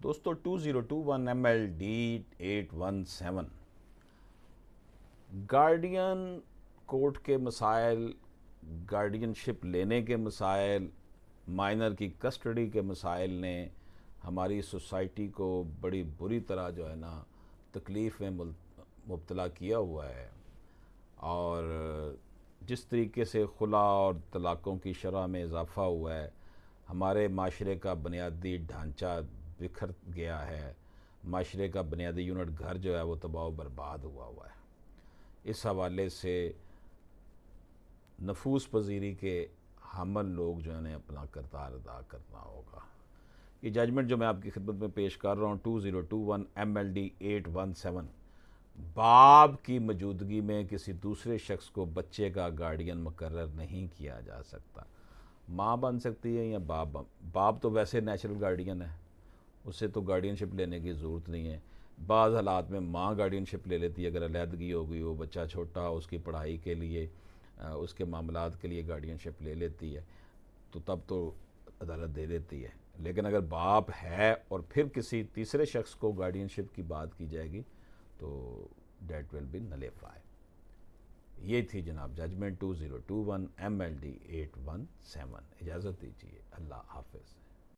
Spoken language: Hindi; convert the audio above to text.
दोस्तों 2021 MLD 817 गार्डियन कोर्ट के मसाइल, गार्डियनशिप लेने के मसाइल, माइनर की कस्टडी के मसाइल ने हमारी सोसाइटी को बड़ी बुरी तरह जो है ना तकलीफ़ में मुब्तला किया हुआ है। और जिस तरीके से खुला और तलाक़ों की शरह में इजाफ़ा हुआ है, हमारे माशरे का बुनियादी ढांचा बिखर गया है। माशरे का बुनियादी यूनिट घर जो है वो तबाह बर्बाद हुआ है। इस हवाले से नफूस पजीरी के हमल लोग जो है अपना किरदार अदा करना होगा। ये जजमेंट जो मैं आपकी खिदमत में पेश कर रहा हूँ 2021 MLD 817 बाप की मौजूदगी में किसी दूसरे शख्स को बच्चे का गार्डियन मुकर्रर नहीं किया जा सकता। माँ बन सकती है या बाप तो वैसे नेचुरल गार्डियन है, उससे तो गार्डियनशिप लेने की ज़रूरत नहीं है। बाज़ हालात में माँ गार्डियनशिप ले लेती है, अगर अलहदगी हो गई हो, बच्चा छोटा हो, उसकी पढ़ाई के लिए उसके मामलात के लिए गार्डियनशिप ले लेती है, तो तब तो अदालत दे देती है। लेकिन अगर बाप है और फिर किसी तीसरे शख्स को गार्डियनशिप की बात की जाएगी तो डेट विल बी नलिफाई। ये थी जनाब जजमेंट 2021 MLD 817। इजाज़त दीजिए, अल्लाह हाफिज़।